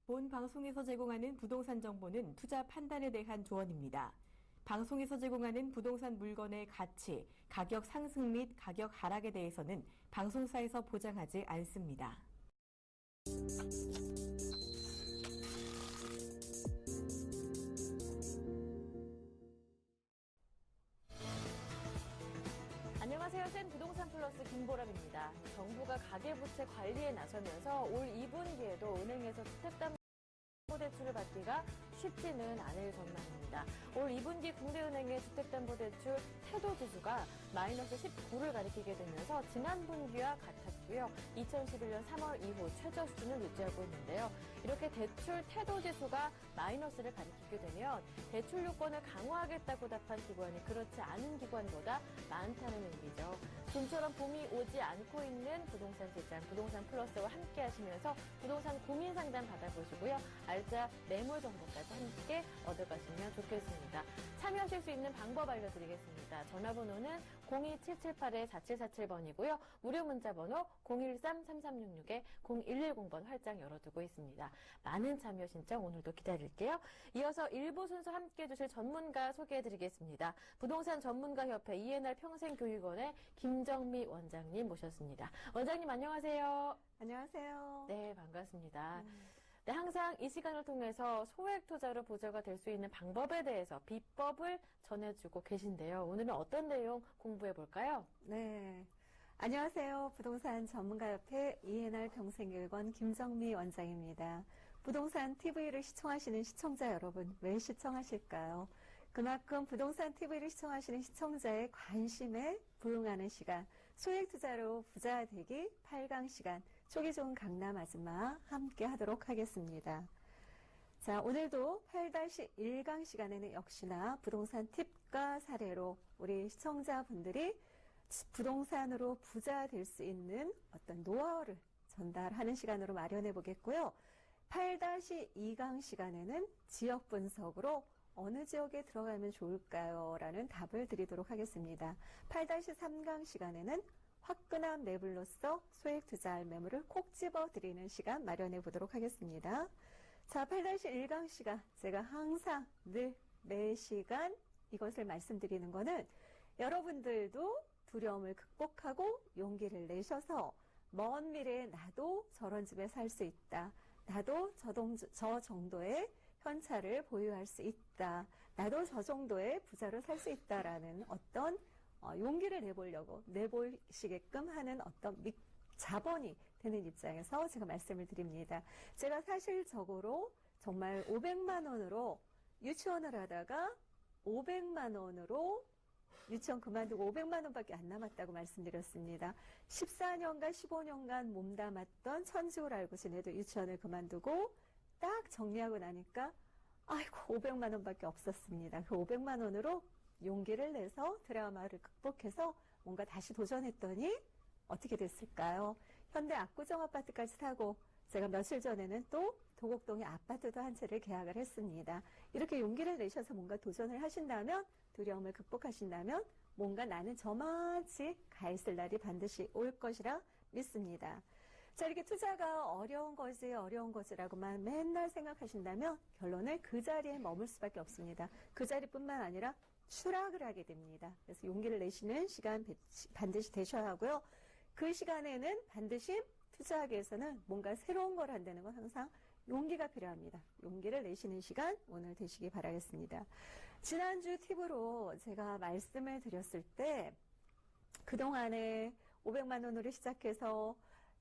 본 방송에서 제공하는 부동산 정보는 투자 판단에 대한 조언입니다. 방송에서 제공하는 부동산 물건의 가치, 가격 상승 및 가격 하락에 대해서는 방송사에서 보장하지 않습니다. 안녕하세요. 센 부동산 플러스 김보람입니다. 정부가 가계부채 관리에 나서면서 올 2분기에도 은행에서 주택담보대출을 받기가 쉽지는 않을 전망입니다. 올 2분기 국내은행의 주택담보대출 태도지수가 마이너스 19를 가리키게 되면서 지난 분기와 같았고요. 2011년 3월 이후 최저 수준을 유지하고 있는데요. 이렇게 대출 태도지수가 마이너스를 가리키게 되면 대출 요건을 강화하겠다고 답한 기관이 그렇지 않은 기관보다 많다는 의미죠. 좀처럼 봄이 오지 않고 있는 부동산 시장, 부동산 플러스와 함께 하시면서 부동산 고민 상담 받아보시고요. 알짜 매물 정보까지 함께 얻어가시면 좋겠습니다. 참여하실 수 있는 방법 알려드리겠습니다. 전화번호는 02778-4747번이고요. 무료 문자번호 013-3366-0110번 활짝 열어두고 있습니다. 많은 참여 신청 오늘도 기다릴게요. 이어서 1부 순서 함께 해주실 전문가 소개해드리겠습니다. 부동산 전문가협회 ENR 평생교육원의 김정미 원장님 모셨습니다. 원장님 안녕하세요. 안녕하세요. 네, 반갑습니다. 네, 항상 이 시간을 통해서 소액 투자로 부자가 될 수 있는 방법에 대해서 비법을 전해주고 계신데요. 오늘은 어떤 내용 공부해 볼까요? 네. 안녕하세요. 부동산 전문가협회 ENR 평생교육원 김정미 원장입니다. 부동산 TV를 시청하시는 시청자 여러분, 왜 시청하실까요? 그만큼 부동산 TV를 시청하시는 시청자의 관심에 부응하는 시간, 소액 투자로 부자 되기 8강 시간, 초기 좋은 강남 아줌마 함께 하도록 하겠습니다. 자, 오늘도 8-1강 시간에는 역시나 부동산 팁과 사례로 우리 시청자분들이 부동산으로 부자 될 수 있는 어떤 노하우를 전달하는 시간으로 마련해 보겠고요. 8-2강 시간에는 지역 분석으로 어느 지역에 들어가면 좋을까요? 라는 답을 드리도록 하겠습니다. 8-3강 시간에는 화끈한 매물로서 소액 투자할 매물을 콕 집어 드리는 시간 마련해 보도록 하겠습니다. 자, 8-1강 시간. 제가 항상 늘 매 시간 이것을 말씀드리는 거는 여러분들도 두려움을 극복하고 용기를 내셔서 먼 미래에 나도 저런 집에 살 수 있다. 나도 저 정도의 현찰을 보유할 수 있다. 나도 저 정도의 부자로 살 수 있다라는 어떤 용기를 내보시게끔 하는 어떤 자본이 되는 입장에서 제가 말씀을 드립니다. 제가 사실적으로 정말 500만 원으로 유치원을 하다가 500만 원으로 유치원 그만두고 500만 원밖에 안 남았다고 말씀드렸습니다. 14년간 15년간 몸담았던 천지를 알고 지내도 유치원을 그만두고 딱 정리하고 나니까 아이고 500만 원밖에 없었습니다. 그 500만 원으로 용기를 내서 드라마를 극복해서 뭔가 다시 도전했더니 어떻게 됐을까요? 현대 압구정 아파트까지 사고 제가 며칠 전에는 또 도곡동의 아파트도 한 채를 계약을 했습니다. 이렇게 용기를 내셔서 뭔가 도전을 하신다면, 두려움을 극복하신다면 뭔가 나는 저만치 가 있을 날이 반드시 올 것이라 믿습니다. 자, 이렇게 투자가 어려운 거지라고만 맨날 생각하신다면 결론은 그 자리에 머물 수밖에 없습니다. 그 자리뿐만 아니라 추락을 하게 됩니다. 그래서 용기를 내시는 시간 반드시 되셔야 하고요. 그 시간에는 반드시 투자하기 위해서는 뭔가 새로운 걸 한다는 건 항상 용기가 필요합니다. 용기를 내시는 시간 오늘 되시기 바라겠습니다. 지난주 팁으로 제가 말씀을 드렸을 때 그동안에 500만 원으로 시작해서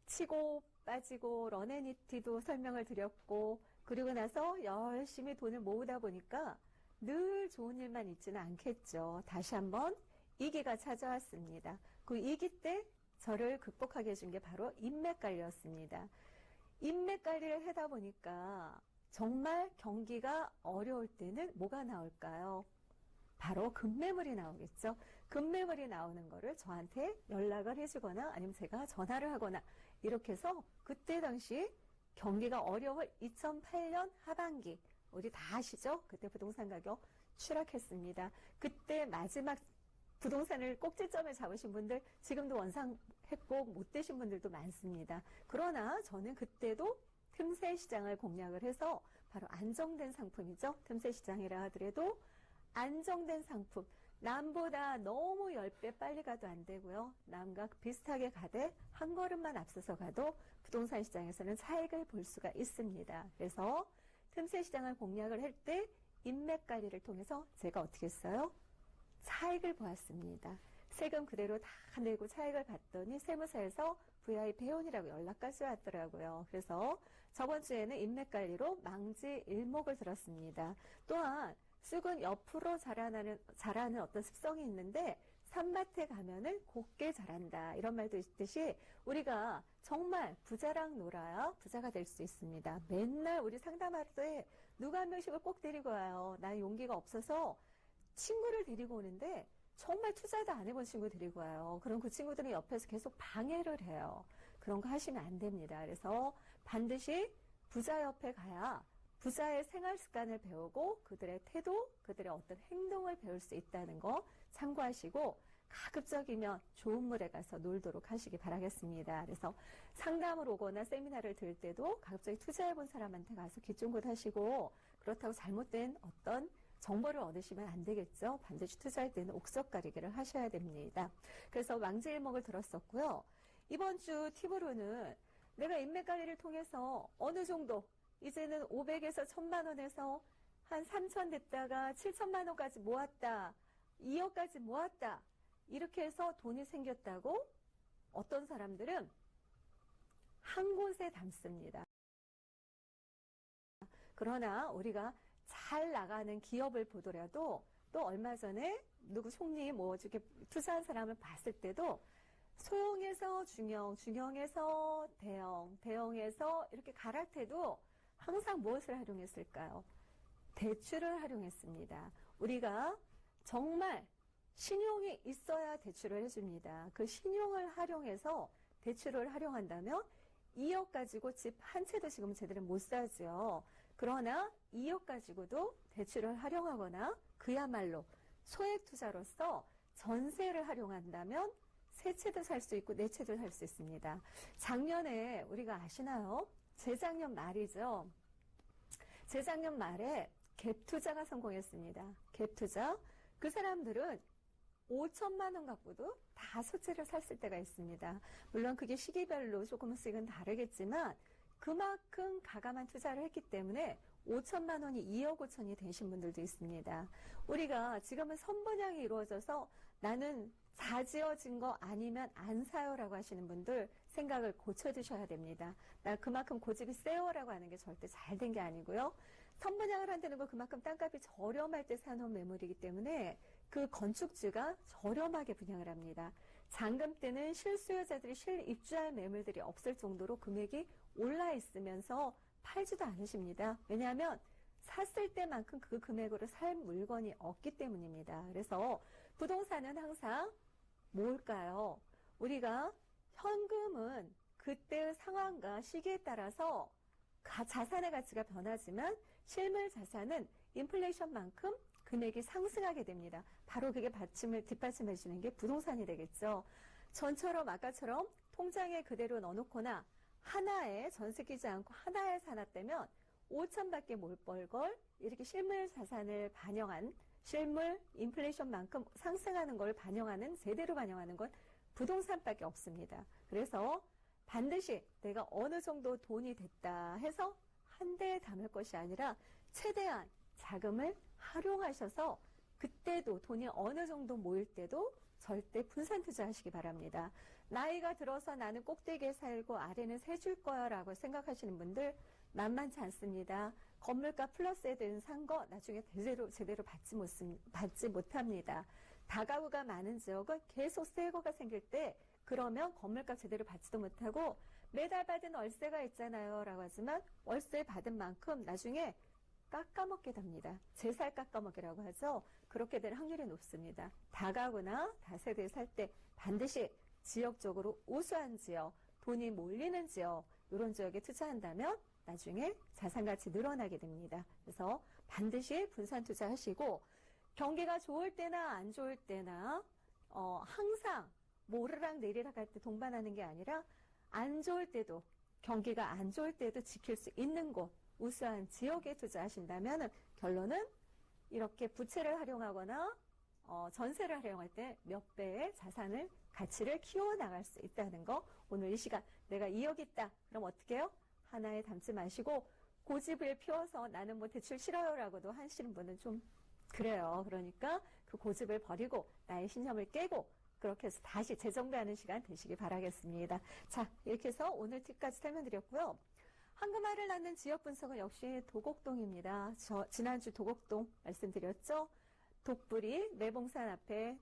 치고 빠지고 런앤이티도 설명을 드렸고 그리고 나서 열심히 돈을 모으다 보니까 늘 좋은 일만 있지는 않겠죠. 다시 한번 위기가 찾아왔습니다. 그 위기 때 저를 극복하게 해준 게 바로 인맥관리였습니다. 인맥관리를 하다 보니까 정말 경기가 어려울 때는 뭐가 나올까요? 바로 급매물이 나오겠죠. 급매물이 나오는 거를 저한테 연락을 해주거나 아니면 제가 전화를 하거나 이렇게 해서 그때 당시 경기가 어려울 2008년 하반기 우리 다 아시죠? 그때 부동산 가격 추락했습니다. 그때 마지막 부동산을 꼭지점에 잡으신 분들 지금도 원상 회복 못 되신 분들도 많습니다. 그러나 저는 그때도 틈새 시장을 공략을 해서 바로 안정된 상품이죠. 틈새 시장이라 하더라도 안정된 상품. 남보다 너무 10배 빨리 가도 안 되고요. 남과 비슷하게 가되 한 걸음만 앞서서 가도 부동산 시장에서는 차익을 볼 수가 있습니다. 그래서 틈새 시장을 공략을 할 때 인맥 관리를 통해서 제가 어떻게 했어요? 차익을 보았습니다. 세금 그대로 다 내고 차익을 봤더니 세무사에서 VIP 회원이라고 연락까지 왔더라고요. 그래서 저번 주에는 인맥 관리로 망지 일목을 들었습니다. 또한 쑥은 옆으로 자라는 어떤 습성이 있는데 산밭에 가면은 곱게 자란다. 이런 말도 있듯이 우리가 정말 부자랑 놀아야 부자가 될 수 있습니다. 맨날 우리 상담할 때 누가 한 명씩을 꼭 데리고 와요. 나 용기가 없어서 친구를 데리고 오는데 정말 투자도 안 해본 친구 데리고 와요. 그럼 그 친구들은 옆에서 계속 방해를 해요. 그런 거 하시면 안 됩니다. 그래서 반드시 부자 옆에 가야 부자의 생활 습관을 배우고 그들의 태도, 그들의 어떤 행동을 배울 수 있다는 거 참고하시고 가급적이면 좋은 물에 가서 놀도록 하시기 바라겠습니다. 그래서 상담을 오거나 세미나를 들을 때도 가급적이 투자해본 사람한테 가서 기중굿 하시고 그렇다고 잘못된 어떤 정보를 얻으시면 안 되겠죠. 반드시 투자할 때는 옥석 가리기를 하셔야 됩니다. 그래서 망지일목을 들었었고요. 이번 주 팁으로는 내가 인맥 관리를 통해서 어느 정도 이제는 500에서 1000만 원에서 한 3천 됐다가 7천만 원까지 모았다. 2억까지 모았다. 이렇게 해서 돈이 생겼다고 어떤 사람들은 한 곳에 담습니다. 그러나 우리가 잘 나가는 기업을 보더라도 또 얼마 전에 누구 총리 뭐 이렇게 투자한 사람을 봤을 때도 소형에서 중형, 중형에서 대형, 대형에서 이렇게 갈아 태도 항상 무엇을 활용했을까요? 대출을 활용했습니다. 우리가 정말 신용이 있어야 대출을 해줍니다. 그 신용을 활용해서 대출을 활용한다면 2억 가지고 집 한 채도 지금 제대로 못 사죠. 그러나 2억 가지고도 대출을 활용하거나 그야말로 소액 투자로서 전세를 활용한다면 세 채도 살 수 있고 네 채도 살 수 있습니다. 작년에 우리가 아시나요? 재작년 말이죠. 재작년 말에 갭 투자가 성공했습니다. 갭 투자. 그 사람들은 5천만 원 갖고도 다섯 채를 샀을 때가 있습니다. 물론 그게 시기별로 조금씩은 다르겠지만 그만큼 가감한 투자를 했기 때문에 5천만 원이 2억 5천이 되신 분들도 있습니다. 우리가 지금은 선분양이 이루어져서 나는 다 지어진 거 아니면 안 사요라고 하시는 분들 생각을 고쳐두셔야 됩니다. 나 그만큼 고집이 세요라고 하는 게 절대 잘 된 게 아니고요. 선분양을 한다는 건 그만큼 땅값이 저렴할 때 사놓은 매물이기 때문에 그 건축주가 저렴하게 분양을 합니다. 잔금 때는 실수요자들이 실입주할 매물들이 없을 정도로 금액이 올라 있으면서 팔지도 않으십니다. 왜냐하면 샀을 때만큼 그 금액으로 살 물건이 없기 때문입니다. 그래서 부동산은 항상 뭘까요? 우리가 현금은 그때의 상황과 시기에 따라서 자산의 가치가 변하지만 실물 자산은 인플레이션만큼 금액이 상승하게 됩니다. 바로 그게 뒷받침해 주는 게 부동산이 되겠죠. 전처럼 아까처럼 통장에 그대로 넣어놓거나 하나에 전세 끼지 않고 하나에 사놨다면 5천밖에 못 벌걸 이렇게 실물 자산을 반영한 실물 인플레이션만큼 상승하는 걸 반영하는 제대로 반영하는 건 부동산밖에 없습니다. 그래서 반드시 내가 어느 정도 돈이 됐다 해서 한 대에 담을 것이 아니라 최대한 자금을 활용하셔서 그때도 돈이 어느 정도 모일 때도 절대 분산 투자하시기 바랍니다. 나이가 들어서 나는 꼭대기에 살고 아래는 세줄 거야 라고 생각하시는 분들 만만치 않습니다. 건물가 플러스에 든 산 거 나중에 제대로 받지 못합니다. 다가구가 많은 지역은 계속 새거가 생길 때 그러면 건물값 제대로 받지도 못하고 매달 받은 월세가 있잖아요 라고 하지만 월세 받은 만큼 나중에 깎아먹게 됩니다. 제살 깎아먹기라고 하죠. 그렇게 될 확률이 높습니다. 다가구나 다세대 살 때 반드시 지역적으로 우수한 지역, 돈이 몰리는 지역 이런 지역에 투자한다면 나중에 자산가치 늘어나게 됩니다. 그래서 반드시 분산 투자하시고 경기가 좋을 때나 안 좋을 때나 항상 뭐 오르락 내리락 할 때 동반하는 게 아니라 안 좋을 때도 경기가 안 좋을 때도 지킬 수 있는 곳, 우수한 지역에 투자하신다면 결론은 이렇게 부채를 활용하거나 전세를 활용할 때 몇 배의 자산을 가치를 키워나갈 수 있다는 거. 오늘 이 시간 내가 2억 있다. 그럼 어떻게 해요? 하나에 담지 마시고 고집을 피워서 나는 뭐 대출 싫어요라고도 하시는 분은 좀 그래요. 그러니까 그 고집을 버리고 나의 신념을 깨고 그렇게 해서 다시 재정비하는 시간 되시기 바라겠습니다. 자, 이렇게 해서 오늘 팁까지 설명드렸고요. 황금알을 낳는 지역 분석은 역시 도곡동입니다. 지난주 도곡동 말씀드렸죠? 독불이 매봉산 앞에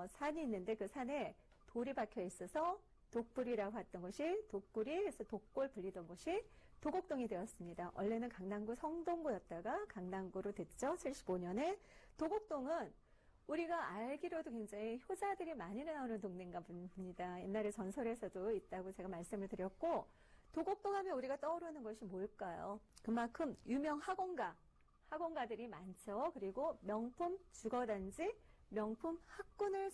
산이 있는데 그 산에 돌이 박혀 있어서 독불이라고 했던 곳이 독불이에서 독골 불리던 곳이 도곡동이 되었습니다. 원래는 강남구 성동구였다가 강남구로 됐죠. 75년에. 도곡동은 우리가 알기로도 굉장히 효자들이 많이 나오는 동네인가 봅니다. 옛날에 전설에서도 있다고 제가 말씀을 드렸고, 도곡동 하면 우리가 떠오르는 것이 뭘까요? 그만큼 유명 학원가들이 많죠. 그리고 명품 주거단지, 명품 학군을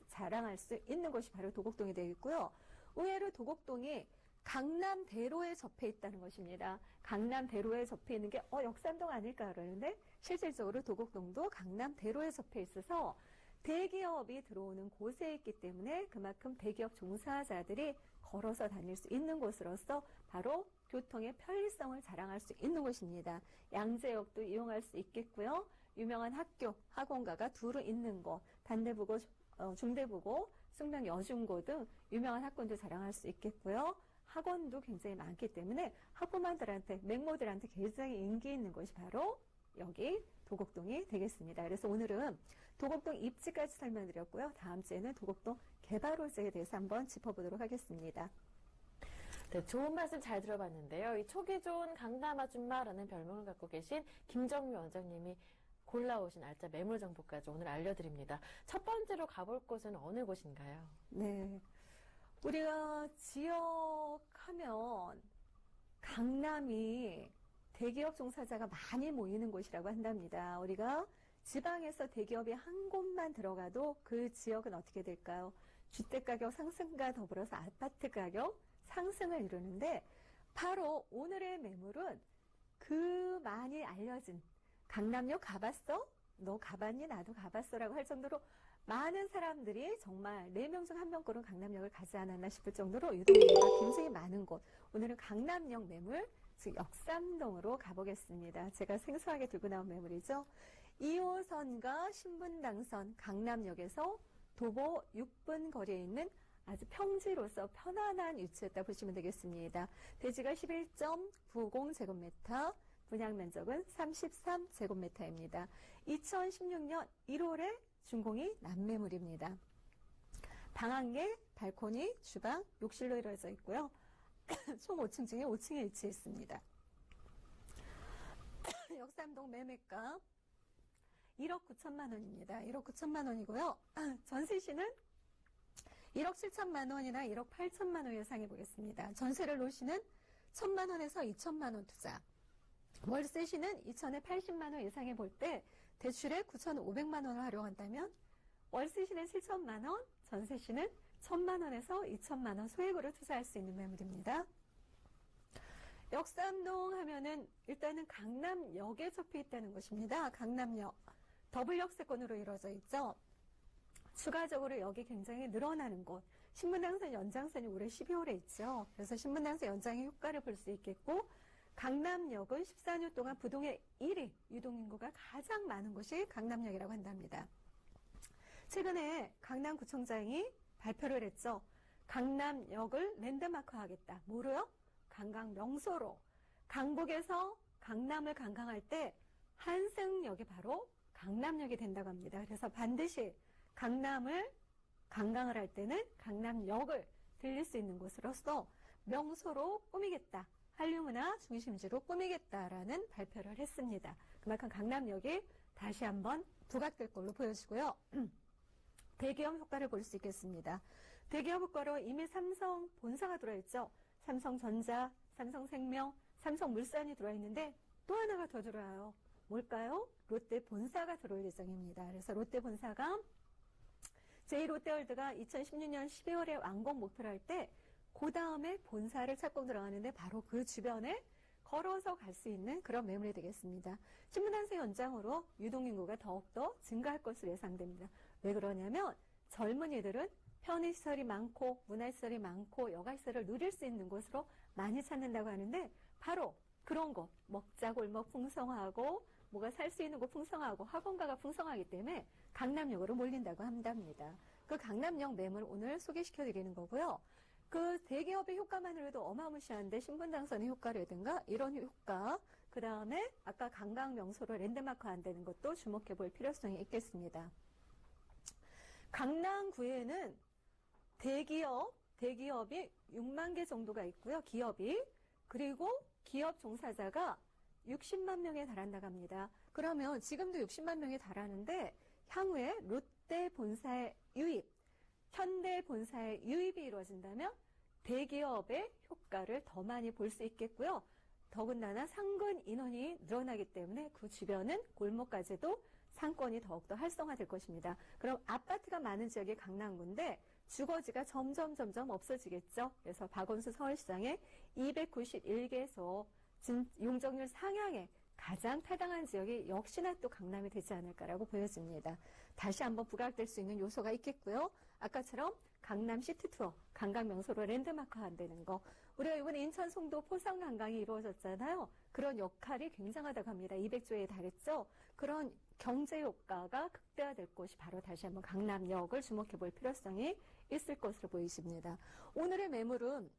자랑할 수 있는 곳이 바로 도곡동이 되어 있고요. 의외로 도곡동이 강남대로에 접해 있다는 것입니다. 강남대로에 접해 있는 게 역삼동 아닐까 그러는데 실질적으로 도곡동도 강남대로에 접해 있어서 대기업이 들어오는 곳에 있기 때문에 그만큼 대기업 종사자들이 걸어서 다닐 수 있는 곳으로서 바로 교통의 편리성을 자랑할 수 있는 곳입니다. 양재역도 이용할 수 있겠고요. 유명한 학교, 학원가가 두루 있는 곳, 단대부고, 중대부고, 숙명 여중고 등 유명한 학군도 자랑할 수 있겠고요. 학원도 굉장히 많기 때문에 학부모들한테, 맹모들한테 굉장히 인기 있는 곳이 바로 여기 도곡동이 되겠습니다. 그래서 오늘은 도곡동 입지까지 설명드렸고요. 다음 주에는 도곡동 개발 호재에 대해서 한번 짚어보도록 하겠습니다. 네, 좋은 말씀 잘 들어봤는데요. 이 촉이 좋은 강남 아줌마라는 별명을 갖고 계신 김정미 원장님이 골라오신 알짜 매물 정보까지 오늘 알려드립니다. 첫 번째로 가볼 곳은 어느 곳인가요? 네. 우리가 지역하면 강남이 대기업 종사자가 많이 모이는 곳이라고 한답니다. 우리가 지방에서 대기업이 한 곳만 들어가도 그 지역은 어떻게 될까요? 주택가격 상승과 더불어서 아파트 가격 상승을 이루는데 바로 오늘의 매물은 그 많이 알려진 강남역 가봤어? 너 가봤니? 나도 가봤어라고 할 정도로 많은 사람들이 정말 4명 중 1명꼴은 강남역을 가지 않았나 싶을 정도로 유동인구가 굉장히 많은 곳. 오늘은 강남역 매물, 즉 역삼동으로 가보겠습니다. 제가 생소하게 들고 나온 매물이죠. 2호선과 신분당선 강남역에서 도보 6분 거리에 있는 아주 평지로서 편안한 위치였다 보시면 되겠습니다. 대지가 11.90제곱미터, 분양 면적은 33제곱미터입니다. 2016년 1월에 준공이 난매물입니다. 방 1개, 발코니, 주방, 욕실로 이루어져 있고요. 총 5층 중에 5층에 위치해 있습니다. 역삼동 매매가 1억 9천만 원입니다. 1억 9천만 원이고요. 전세시는 1억 7천만 원이나 1억 8천만 원 예상해 보겠습니다. 전세를 놓으시는 1천만 원에서 2천만 원 투자. 월세시는 2천에 80만 원 예상해 볼 때 대출에 9,500만 원을 활용한다면 월세시는 7천만 원, 전세시는 1천만 원에서 2천만 원 소액으로 투자할 수 있는 매물입니다. 역삼동 하면은 일단은 강남역에 접해 있다는 것입니다. 강남역. 더블 역세권으로 이루어져 있죠. 추가적으로 여기 굉장히 늘어나는 곳. 신분당선 연장선이 올해 12월에 있죠. 그래서 신분당선 연장의 효과를 볼 수 있겠고 강남역은 14년 동안 부동의 1위, 유동인구가 가장 많은 곳이 강남역이라고 한답니다. 최근에 강남구청장이 발표를 했죠. 강남역을 랜드마크하겠다. 뭐로요? 관광 명소로. 강북에서 강남을 관광할 때 한승역이 바로 강남역이 된다고 합니다. 그래서 반드시 강남을 관광을 할 때는 강남역을 들릴 수 있는 곳으로서 명소로 꾸미겠다. 한류문화 중심지로 꾸미겠다라는 발표를 했습니다. 그만큼 강남역이 다시 한번 부각될 걸로 보여지고요. 대기업 효과를 볼 수 있겠습니다. 대기업 효과로 이미 삼성 본사가 들어있죠. 삼성전자, 삼성생명, 삼성물산이 들어있는데 또 하나가 더 들어와요. 뭘까요? 롯데 본사가 들어올 예정입니다. 그래서 롯데 본사가 제2롯데월드가 2016년 12월에 완공 목표를 할 때 그 다음에 본사를 찾고 들어가는데 바로 그 주변에 걸어서 갈 수 있는 그런 매물이 되겠습니다. 신분단수 연장으로 유동인구가 더욱더 증가할 것으로 예상됩니다. 왜 그러냐면 젊은이들은 편의시설이 많고 문화시설이 많고 여가시설을 누릴 수 있는 곳으로 많이 찾는다고 하는데 바로 그런 곳, 먹자골목 풍성하고 뭐가 살 수 있는 곳 풍성하고 학원가가 풍성하기 때문에 강남역으로 몰린다고 한답니다. 그 강남역 매물 오늘 소개시켜드리는 거고요. 그 대기업의 효과만으로도 어마무시한데 신분당선의 효과라든가 이런 효과, 그 다음에 아까 관광 명소로 랜드마크 한다는 것도 주목해 볼 필요성이 있겠습니다. 강남구에는 대기업이 6만 개 정도가 있고요. 기업이. 그리고 기업 종사자가 60만 명에 달한다고 합니다. 그러면 지금도 60만 명에 달하는데 향후에 롯데 본사의 유입, 현대 본사의 유입이 이루어진다면 대기업의 효과를 더 많이 볼 수 있겠고요. 더군다나 상근 인원이 늘어나기 때문에 그 주변은 골목까지도 상권이 더욱더 활성화될 것입니다. 그럼 아파트가 많은 지역이 강남구인데 주거지가 점점 없어지겠죠. 그래서 박원순 서울시장의 291개소 용적률 상향에 가장 타당한 지역이 역시나 또 강남이 되지 않을까라고 보여집니다. 다시 한번 부각될 수 있는 요소가 있겠고요. 아까처럼 강남 시티투어, 관광명소로 랜드마크 한다는 거. 우리가 이번에 인천 송도 포상 관광이 이루어졌잖아요. 그런 역할이 굉장하다고 합니다. 200조에 달했죠. 그런 경제 효과가 극대화될 곳이 바로 다시 한번 강남역을 주목해 볼 필요성이 있을 것으로 보이십니다. 오늘의 매물은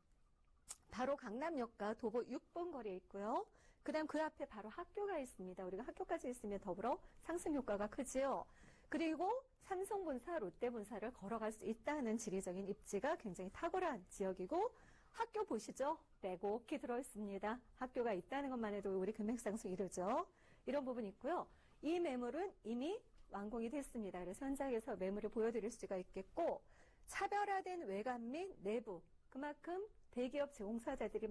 바로 강남역과 도보 6분 거리에 있고요. 그 다음 그 앞에 바로 학교가 있습니다. 우리가 학교까지 있으면 더불어 상승 효과가 크지요. 그리고 삼성본사, 롯데본사를 걸어갈 수 있다는 지리적인 입지가 굉장히 탁월한 지역이고 학교 보시죠. 빼곡히 들어있습니다. 학교가 있다는 것만 해도 우리 금액 상승 이르죠. 이런 부분이 있고요. 이 매물은 이미 완공이 됐습니다. 그래서 현장에서 매물을 보여드릴 수가 있겠고 차별화된 외관 및 내부 그만큼 대기업 제공사자들이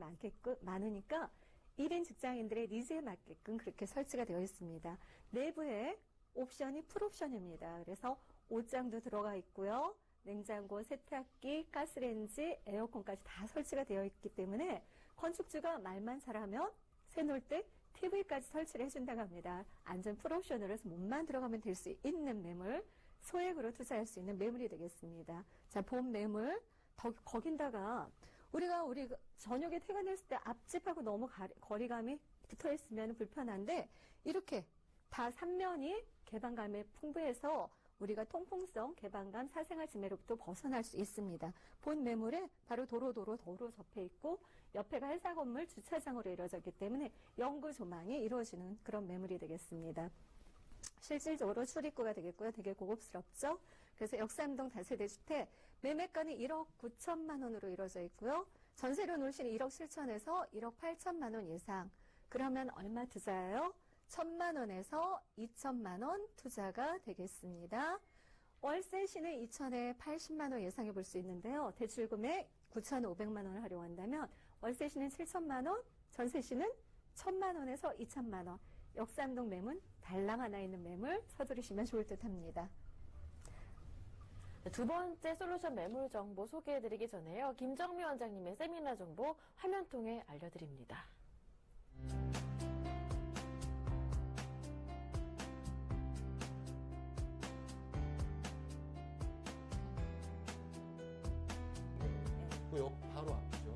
많으니까 1인 직장인들의 니즈에 맞게끔 그렇게 설치가 되어 있습니다. 내부에 옵션이 풀옵션입니다. 그래서 옷장도 들어가 있고요. 냉장고, 세탁기, 가스레인지, 에어컨까지 다 설치가 되어 있기 때문에 건축주가 말만 잘하면 새놓을 때 TV까지 설치를 해준다고 합니다. 안전 풀옵션으로 해서 몸만 들어가면 될 수 있는 매물, 소액으로 투자할 수 있는 매물이 되겠습니다. 자, 본 매물, 거긴다가 우리가 저녁에 퇴근했을 때 앞집하고 너무 거리감이 붙어 있으면 불편한데 이렇게 다 3면이 개방감에 풍부해서 우리가 통풍성, 개방감, 사생활 침해로부터 벗어날 수 있습니다. 본 매물에 바로 도로 접해 있고 옆에가 회사 건물 주차장으로 이루어졌기 때문에 영구 조망이 이루어지는 그런 매물이 되겠습니다. 실질적으로 출입구가 되겠고요. 되게 고급스럽죠. 그래서 역삼동 다세대 주택 매매가는 1억 9천만 원으로 이루어져 있고요. 전세료 놓으시는 1억 7천에서 1억 8천만 원 예상. 그러면 얼마 투자예요? 1,000만 원에서 2천만 원 투자가 되겠습니다. 월세 시는 2천에 80만 원 예상해 볼 수 있는데요. 대출 금액 9,500만 원을 활용한다면 월세 시는 7천만 원, 전세 시는 1,000만 원에서 2천만 원. 역삼동 매물, 달랑 하나 있는 매물 서두르시면 좋을 듯 합니다. 두 번째 솔루션 매물 정보 소개해드리기 전에요. 김정미 원장님의 세미나 정보 화면 통해 알려드립니다. 역 바로 앞이죠.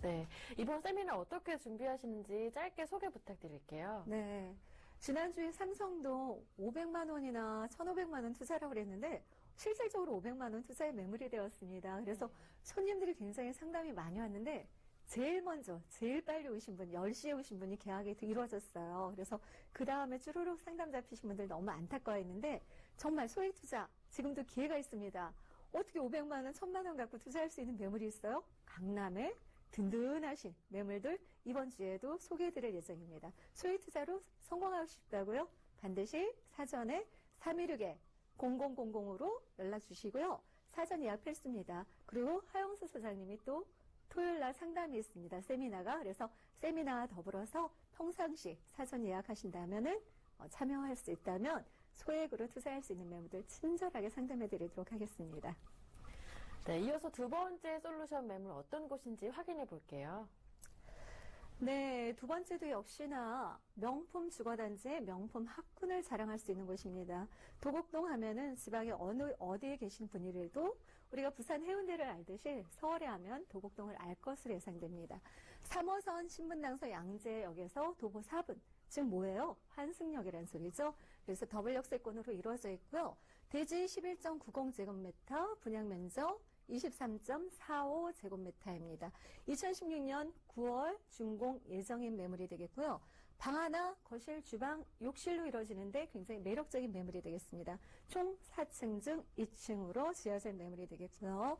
네, 이번 세미나 어떻게 준비하시는지 짧게 소개 부탁드릴게요. 네. 지난주에 삼성동 500만 원이나 1,500만 원 투자라고 그랬는데 실질적으로 500만 원 투자에 매물이 되었습니다. 그래서 손님들이 굉장히 상담이 많이 왔는데 제일 먼저, 제일 빨리 오신 분, 10시에 오신 분이 계약이 이루어졌어요. 그래서 그 다음에 쭈루룩 상담 잡히신 분들 너무 안타까워했는데 정말 소액 투자, 지금도 기회가 있습니다. 어떻게 500만 원, 1,000만 원 갖고 투자할 수 있는 매물이 있어요? 강남에 든든하신 매물들 이번 주에도 소개해드릴 예정입니다. 소액 투자로 성공하고 싶다고요? 반드시 사전에 316-0000으로 연락 주시고요. 사전 예약 필수입니다. 그리고 하영수 소장님이 또 토요일날 상담이 있습니다. 세미나가. 그래서 세미나와 더불어서 평상시 사전 예약하신다면은 참여할 수 있다면 소액으로 투자할 수 있는 매물들 친절하게 상담해 드리도록 하겠습니다. 네, 이어서 두 번째 솔루션 매물 어떤 곳인지 확인해 볼게요. 네, 두 번째도 역시나 명품 주거단지의 명품 학군을 자랑할 수 있는 곳입니다. 도곡동 하면은 지방의 어디에 계신 분이라도 우리가 부산 해운대를 알듯이 서울에 하면 도곡동을 알 것으로 예상됩니다. 3호선 신분당서 양재역에서 도보 4분, 즉 뭐예요? 환승역이라는 소리죠. 그래서 더블 역세권으로 이루어져 있고요. 대지 11.90제곱미터, 분양 면적 23.45제곱미터입니다. 2016년 9월 준공 예정인 매물이 되겠고요. 방 하나, 거실, 주방, 욕실로 이루어지는데 굉장히 매력적인 매물이 되겠습니다. 총 4층 중 2층으로 지어질 매물이 되겠고요.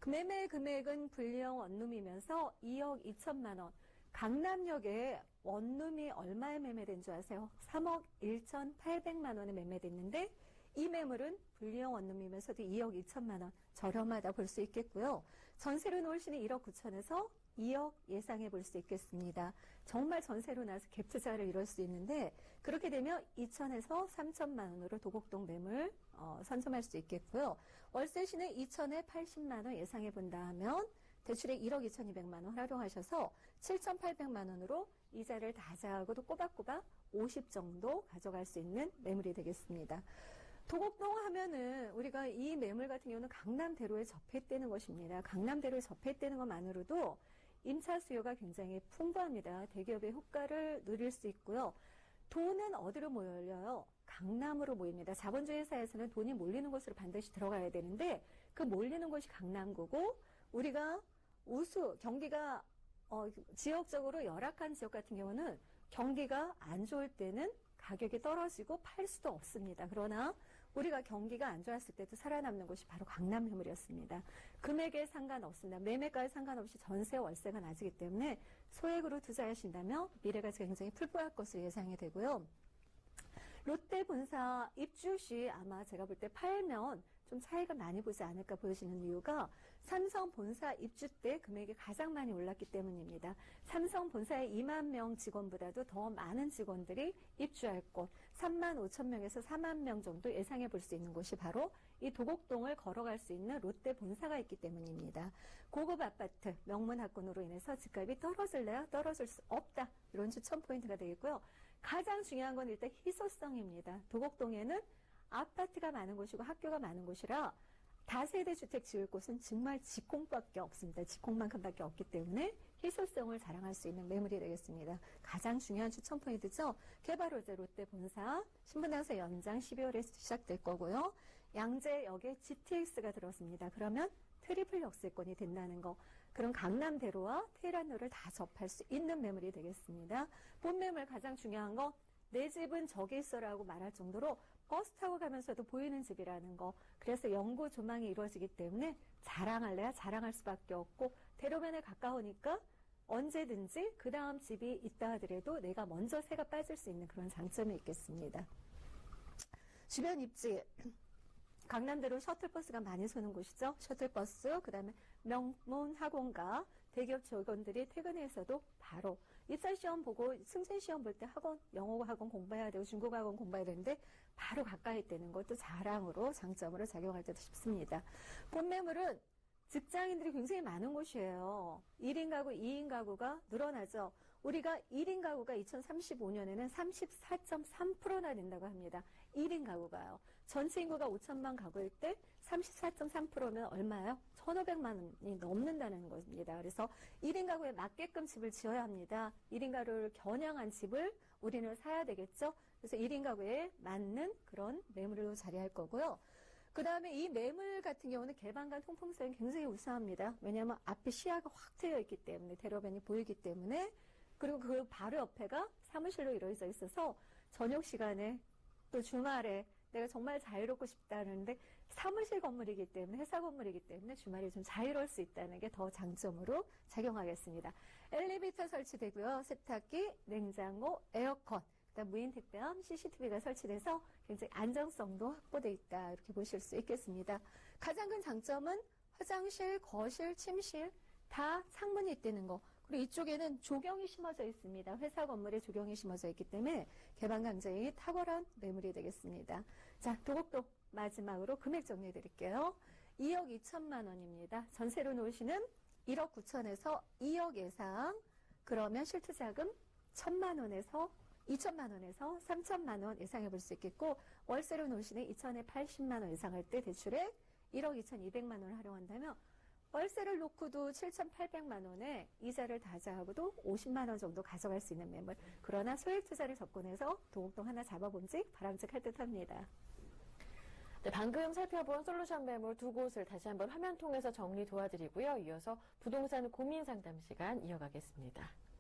매매 금액은 분리형 원룸이면서 2억 2천만 원. 강남역에 원룸이 얼마에 매매된 줄 아세요? 3억 1,800만 원에 매매됐는데 이 매물은 분리형 원룸이면서도 2억 2천만 원 저렴하다 볼 수 있겠고요. 전세로 놓을 시는 1억 9천에서 2억 예상해 볼 수 있겠습니다. 정말 전세로 나서 갭 투자를 이룰 수 있는데 그렇게 되면 2천에서 3천만 원으로 도곡동 매물 선점할 수 있겠고요. 월세 시는 2천에 80만 원 예상해 본다 하면 대출액 1억 2,200만 원 활용하셔서 7,800만 원으로 이자를 다자하고도 꼬박꼬박 50 정도 가져갈 수 있는 매물이 되겠습니다. 도곡동 하면은 우리가 이 매물 같은 경우는 강남대로에 접했다는 것입니다. 강남대로에 접했다는 것만으로도 임차 수요가 굉장히 풍부합니다. 대기업의 효과를 누릴 수 있고요. 돈은 어디로 몰려요? 강남으로 모입니다. 자본주의 회사에서는 돈이 몰리는 곳으로 반드시 들어가야 되는데 그 몰리는 곳이 강남구고 우리가 경기가 지역적으로 열악한 지역 같은 경우는 경기가 안 좋을 때는 가격이 떨어지고 팔 수도 없습니다. 그러나 우리가 경기가 안 좋았을 때도 살아남는 곳이 바로 강남 매물이었습니다. 금액에 상관없습니다. 매매가에 상관없이 전세 월세가 낮기 때문에 소액으로 투자하신다면 미래가 굉장히 풍부할 것으로 예상이 되고요. 롯데 본사 입주 시 아마 제가 볼 때 팔면 좀 차이가 많이 보지 않을까 보여지는 이유가 삼성 본사 입주 때 금액이 가장 많이 올랐기 때문입니다. 삼성 본사의 2만 명 직원보다도 더 많은 직원들이 입주할 곳 3만 5천 명에서 4만 명 정도 예상해 볼 수 있는 곳이 바로 이 도곡동을 걸어갈 수 있는 롯데 본사가 있기 때문입니다. 고급 아파트 명문 학군으로 인해서 집값이 떨어질래요? 떨어질 수 없다. 이런 추천 포인트가 되겠고요. 가장 중요한 건 일단 희소성입니다. 도곡동에는 아파트가 많은 곳이고 학교가 많은 곳이라 다세대 주택 지을 곳은 정말 직공밖에 없습니다. 직공만큼밖에 없기 때문에 희소성을 자랑할 수 있는 매물이 되겠습니다. 가장 중요한 추천 포인트죠. 개발호재 롯데 본사 신분당서 연장 12월에 시작될 거고요. 양재역에 GTX가 들어섭니다. 그러면 트리플 역세권이 된다는 거. 그런 강남대로와 테헤란로를 다 접할 수 있는 매물이 되겠습니다. 본 매물 가장 중요한 거 내 집은 저기 있어라고 말할 정도로 버스 타고 가면서도 보이는 집이라는 거. 그래서 영구 조망이 이루어지기 때문에 자랑할래야 자랑할 수밖에 없고 대로변에 가까우니까 언제든지 그 다음 집이 있다 하더라도 내가 먼저 새가 빠질 수 있는 그런 장점이 있겠습니다. 주변 입지 강남대로 셔틀버스가 많이 서는 곳이죠. 셔틀버스, 그 다음에 명문 학원가, 대기업 직원들이 퇴근해서도 바로 입사시험 보고 승진시험 볼 때 영어 학원 공부해야 되고 중국어 학원 공부해야 되는데 바로 가까이 있다는 것도 자랑으로 장점으로 작용할 듯 싶습니다. 본 매물은 직장인들이 굉장히 많은 곳이에요. 1인 가구, 2인 가구가 늘어나죠. 우리가 1인 가구가 2035년에는 34.3%나 된다고 합니다. 1인 가구가요. 전체 인구가 5천만 가구일 때 34.3%면 얼마예요? 1,500만 원이 넘는다는 겁니다. 그래서 1인 가구에 맞게끔 집을 지어야 합니다. 1인 가구를 겨냥한 집을 우리는 사야 되겠죠. 그래서 1인 가구에 맞는 그런 매물로 자리할 거고요. 그 다음에 이 매물 같은 경우는 개방감 통풍성이 굉장히 우수합니다. 왜냐하면 앞에 시야가 확 트여 있기 때문에 대로변이 보이기 때문에 그리고 그 바로 옆에가 사무실로 이루어져 있어서 저녁 시간에 또 주말에 내가 정말 자유롭고 싶다는데 사무실 건물이기 때문에 회사 건물이기 때문에 주말에 좀 자유로울 수 있다는 게 더 장점으로 작용하겠습니다. 엘리베이터 설치되고요. 세탁기, 냉장고, 에어컨, 그다음 무인 택배함, CCTV가 설치돼서 굉장히 안정성도 확보되어 있다 이렇게 보실 수 있겠습니다. 가장 큰 장점은 화장실, 거실, 침실 다 창문이 있다는 거. 그리고 이쪽에는 조경이 심어져 있습니다. 회사 건물에 조경이 심어져 있기 때문에 개방 경쟁이 탁월한 매물이 되겠습니다. 자, 도곡동 마지막으로 금액 정리해 드릴게요. 2억 2천만 원입니다. 전세로 놓으시는 1억 9천에서 2억 예상. 그러면 실투자금 1천만 원에서 2천만 원에서 3천만 원 예상해 볼 수 있겠고, 월세로 놓으시는 2천에 80만 원 예상할 때 대출액 1억 2,200만 원을 활용한다면 월세를 놓고도 7,800만 원에 이자를 다자하고도 50만 원 정도 가져갈 수 있는 매물. 그러나 소액 투자를 접근해서 도곡동 하나 잡아본지 바람직할 듯합니다. 네, 방금 살펴본 솔루션 매물 두 곳을 다시 한번 화면 통해서 정리 도와드리고요. 이어서 부동산 고민 상담 시간 이어가겠습니다.